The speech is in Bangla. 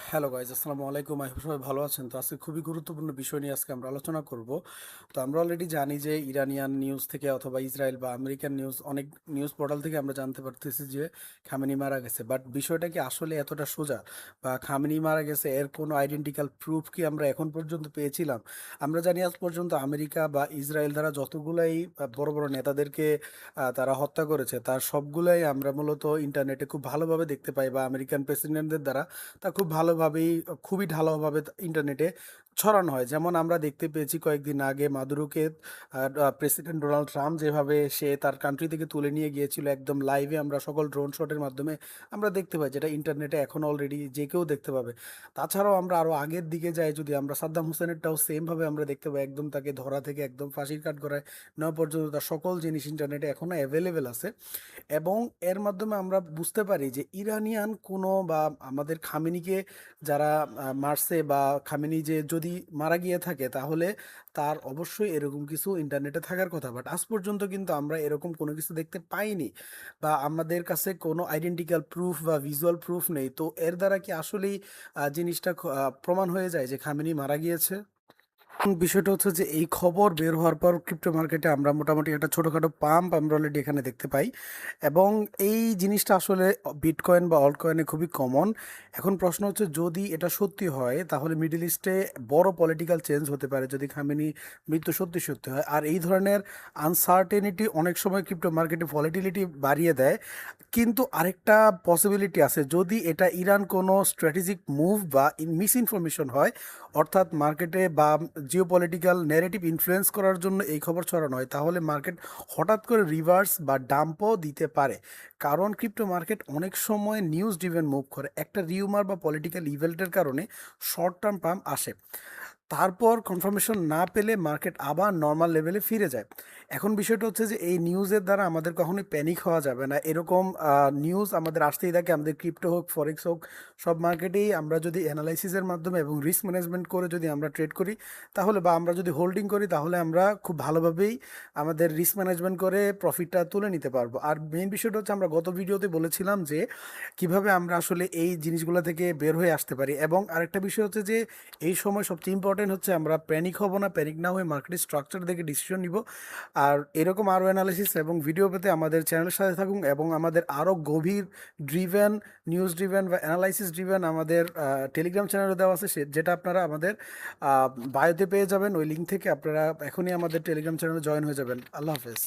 হ্যালো গাইজ, আসসালামু আলাইকুম। আই হোপ সবাই ভালো আছেন। তো আজকে খুবই গুরুত্বপূর্ণ বিষয় নিয়ে আজকে আমরা আলোচনা করব। তো আমরা অলরেডি জানি যে ইরানিয়ান নিউজ থেকে অথবা ইসরায়েল বা আমেরিকান নিউজ, অনেক নিউজ পোর্টাল থেকে আমরা জানতে পারতেছি যে খামেনি মারা গেছে। বাট বিষয়টা কি আসলে এতটা সোজা, বা খামেনি মারা গেছে এর কোনো আইডেন্টিক্যাল প্রুফ কি আমরা এখন পর্যন্ত পেয়েছিলাম? আমরা জানি আজ পর্যন্ত আমেরিকা বা ইসরায়েল দ্বারা যতগুলাই বড় বড় নেতাদেরকে তারা হত্যা করেছে, তার সবগুলাই আমরা মূলত ইন্টারনেটে খুব ভালোভাবে দেখতে পাই, বা আমেরিকান প্রেসিডেন্টদের দ্বারা তা খুব ভালোভাবেই, খুবই ঢালাওভাবে ইন্টারনেটে ছড়ানো হয়। যেমন আমরা দেখতে পেয়েছি কয়েকদিন আগে মাদুরোকে প্রেসিডেন্ট ডোনাল্ড ট্রাম্প যেভাবে সে তার কান্ট্রি থেকে তুলে নিয়ে গিয়েছিল, একদম লাইভে আমরা সকল ড্রোন শটের মাধ্যমে আমরা দেখতে পাই, যেটা ইন্টারনেটে এখন অলরেডি যে কেউ দেখতে পাবে। তাছাড়াও আমরা আরও আগের দিকে যাই, যদি আমরা সাদ্দাম হোসেনেরটাও সেমভাবে আমরা দেখতে পাই, একদম তাকে ধরা থেকে একদম ফাঁসির কাঠগড়ায় নেওয়া পর্যন্ত তার সকল জিনিস ইন্টারনেটে এখনও অ্যাভেলেবেল আছে। এবং এর মাধ্যমে আমরা বুঝতে পারি যে ইরানিয়ান কোনো, বা আমাদের খামেনিকে যারা মারছে, বা খামেনি যে যদি মারা গিয়ে থাকে তাহলে তার অবশ্যই এরকম কিছু ইন্টারনেটে থাকার কথা। বাট আজ পর্যন্ত কিন্তু আমরা এরকম কোনো কিছু দেখতে পাইনি, বা আমাদের কাছে কোনো আইডেন্টিক্যাল প্রুফ বা ভিজুয়াল প্রুফ নেই। তো এর দ্বারা কি আসলেই জিনিসটা প্রমাণ হয়ে যায় যে খামেনি মারা গিয়েছে? এখন বিষয়টা হচ্ছে যে এই খবর বের হওয়ার পর ক্রিপ্টো মার্কেটে আমরা মোটামুটি একটা ছোটোখাটো পাম্প আমরা অলরেডি এখানে দেখতে পাই। এবং এই জিনিসটা আসলে বিটকয়েন বা অল্ট কয়েনে খুবই কমন। এখন প্রশ্ন হচ্ছে, যদি এটা সত্যি হয় তাহলে মিডল ইস্টে বড় পলিটিক্যাল চেঞ্জ হতে পারে, যদি খামেনি মৃত্যু সত্যি সত্যি হয়। আর এই ধরনের আনসার্টেনিটি অনেক সময় ক্রিপ্টো মার্কেটে ভলিটিলিটি বাড়িয়ে দেয়। কিন্তু আরেকটা পসিবিলিটি আছে, যদি এটা ইরান কোনো স্ট্র্যাটেজিক মুভ বা মিস ইনফরমেশন হয়, অর্থাৎ মার্কেটে বা জিওপলিটিক্যাল ন্যারেটিভ ইনফ্লুয়েন্স করার জন্য এই খবর ছড়ানো হয়, তাহলে মার্কেট হঠাৎ করে রিভার্স বা ডাম্পও দিতে পারে। কারণ ক্রিপ্টো মার্কেট অনেক সময় নিউজ ড্রিভেন মুভ করে, একটা রিউমার বা পলিটিক্যাল ইভেন্টের কারণে শর্ট টার্ম পাম্প আসে, তারপর কনফার্মেশন না পেলে মার্কেট আবার নর্মাল লেভেলে ফিরে যায়। এখন বিষয়টা হচ্ছে যে এই নিউজের দ্বারা আমাদের কখনোই প্যানিক হওয়া যাবে না। এরকম নিউজ আমাদের আসতেই থাকে, আমাদের ক্রিপ্টো হোক, ফরেক্স হোক, সব মার্কেটেই আমরা যদি অ্যানালাইসিসের মাধ্যমে এবং রিস্ক ম্যানেজমেন্ট করে যদি আমরা ট্রেড করি, তাহলে বা আমরা যদি হোল্ডিং করি, তাহলে আমরা খুব ভালোভাবেই আমাদের রিস্ক ম্যানেজমেন্ট করে প্রফিটটা তুলে নিতে পারবো। আর মেইন বিষয়টা হচ্ছে, আমরা গত ভিডিওতে বলেছিলাম যে কিভাবে আমরা আসলে এই জিনিসগুলো থেকে বের হয়ে আসতে পারি। এবং আরেকটা বিষয় হচ্ছে যে এই সময় সবচেয়ে ইম্পর্টেন্ট হচ্ছে আমরা প্যানিক হব না, প্যানিক না হয়ে মার্কেটের স্ট্রাকচার দেখে ডিসিশন নিব। আর এরকম আরও অ্যানালিসিস এবং ভিডিও পেতে আমাদের চ্যানেলের সাথে থাকুন, এবং আমাদের আরও গভীর ড্রিভেন, নিউজ ড্রিভেন বা অ্যানালাইসিস ড্রিভেন আমাদের টেলিগ্রাম চ্যানেলে দেওয়া আছে, যেটা আপনারা আমাদের বায়োতে পেয়ে যাবেন। ওই লিঙ্ক থেকে আপনারা এখনই আমাদের টেলিগ্রাম চ্যানেলে জয়েন হয়ে যাবেন। আল্লাহ হাফেজ।